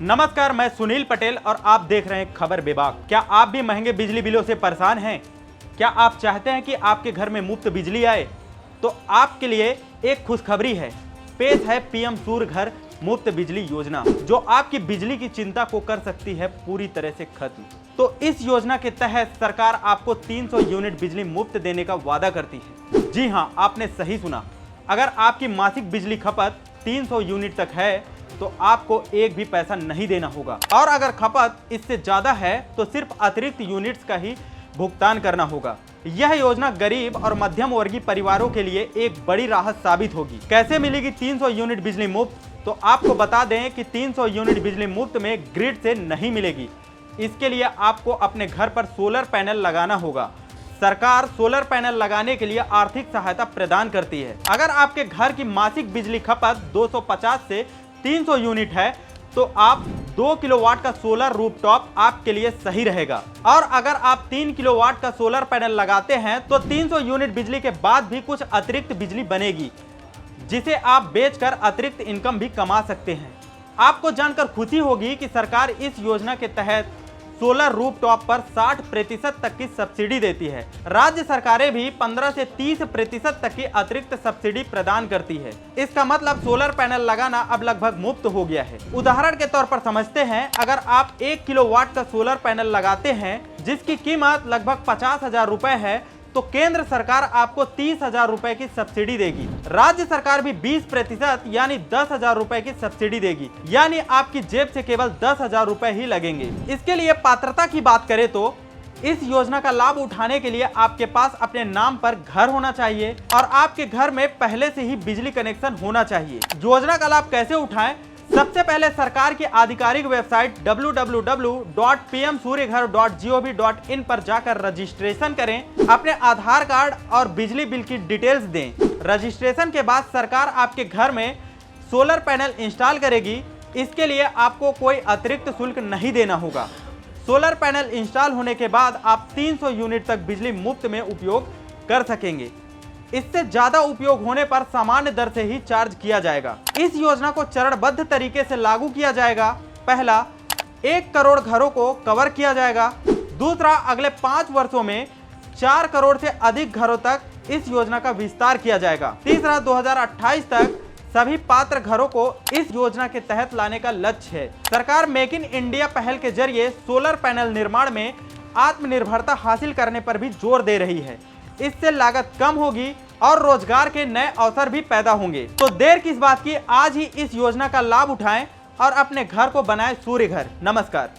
नमस्कार, मैं सुनील पटेल और आप देख रहे हैं खबर विभाग। क्या आप भी महंगे बिजली बिलों से परेशान हैं? क्या आप चाहते हैं कि आपके घर में मुफ्त बिजली आए? तो आपके लिए एक खुशखबरी है। पेश है पीएम सूर्य घर मुफ्त बिजली योजना, जो आपकी बिजली की चिंता को कर सकती है पूरी तरह से खत्म। तो इस योजना के तहत सरकार आपको 300 यूनिट बिजली मुफ्त देने का वादा करती है। जी हाँ, आपने सही सुना। अगर आपकी मासिक बिजली खपत 300 यूनिट तक है तो आपको एक भी पैसा नहीं देना होगा, और अगर खपत इससे ज्यादा है तो सिर्फ अतिरिक्त यूनिट्स का ही भुगतान करना होगा। यह योजना गरीब और मध्यम वर्गीय परिवारों के लिए एक बड़ी राहत साबित होगी। कैसे मिलेगी 300 यूनिट बिजली मुफ्त? तो आपको बता दें कि 300 यूनिट बिजली मुफ्त में ग्रिड से नहीं मिलेगी। इसके लिए आपको अपने घर पर सोलर पैनल लगाना होगा। सरकार सोलर पैनल लगाने के लिए आर्थिक सहायता प्रदान करती है। अगर आपके घर की मासिक बिजली खपत 250 से 300 यूनिट है तो आप 2 किलोवाट का सोलर रूफटॉप आपके लिए सही रहेगा। और अगर आप 3 किलोवाट का सोलर पैनल लगाते हैं तो 300 यूनिट बिजली के बाद भी कुछ अतिरिक्त बिजली बनेगी, जिसे आप बेचकर अतिरिक्त इनकम भी कमा सकते हैं। आपको जानकर खुशी होगी कि सरकार इस योजना के तहत सोलर रूफटॉप पर 60% तक की सब्सिडी देती है। राज्य सरकारें भी 15 से 30% तक की अतिरिक्त सब्सिडी प्रदान करती है। इसका मतलब सोलर पैनल लगाना अब लगभग मुफ्त हो गया है। उदाहरण के तौर पर समझते हैं, अगर आप 1 किलोवाट का सोलर पैनल लगाते हैं जिसकी कीमत लगभग 50,000 रुपए है, तो केंद्र सरकार आपको 30,000 रुपए की सब्सिडी देगी। राज्य सरकार भी 20% यानी 10,000 रुपए की सब्सिडी देगी, यानी आपकी जेब से केवल 10,000 रुपए ही लगेंगे। इसके लिए पात्रता की बात करें तो इस योजना का लाभ उठाने के लिए आपके पास अपने नाम पर घर होना चाहिए और आपके घर में पहले से ही बिजली कनेक्शन होना चाहिए। योजना का लाभ कैसे उठाएं? सबसे पहले सरकार की आधिकारिक वेबसाइट www.pmsuryaghar.gov.in पर जाकर रजिस्ट्रेशन करें। अपने आधार कार्ड और बिजली बिल की डिटेल्स दें। रजिस्ट्रेशन के बाद सरकार आपके घर में सोलर पैनल इंस्टॉल करेगी। इसके लिए आपको कोई अतिरिक्त शुल्क नहीं देना होगा। सोलर पैनल इंस्टॉल होने के बाद आप 300 यूनिट तक बिजली मुफ्त में उपयोग कर सकेंगे। इससे ज्यादा उपयोग होने पर सामान्य दर से ही चार्ज किया जाएगा। इस योजना को चरणबद्ध तरीके से लागू किया जाएगा। पहला, 1 करोड़ घरों को कवर किया जाएगा। दूसरा, अगले 5 वर्षों में 4 करोड़ से अधिक घरों तक इस योजना का विस्तार किया जाएगा। तीसरा, 2028 तक सभी पात्र घरों को इस योजना के तहत लाने का लक्ष्य है। सरकार मेक इन इंडिया पहल के जरिए सोलर पैनल निर्माण में आत्मनिर्भरता हासिल करने पर भी जोर दे रही है। इससे लागत कम होगी और रोजगार के नए अवसर भी पैदा होंगे। तो देर किस बात की, आज ही इस योजना का लाभ उठाएं और अपने घर को बनाएं सूर्य घर। नमस्कार।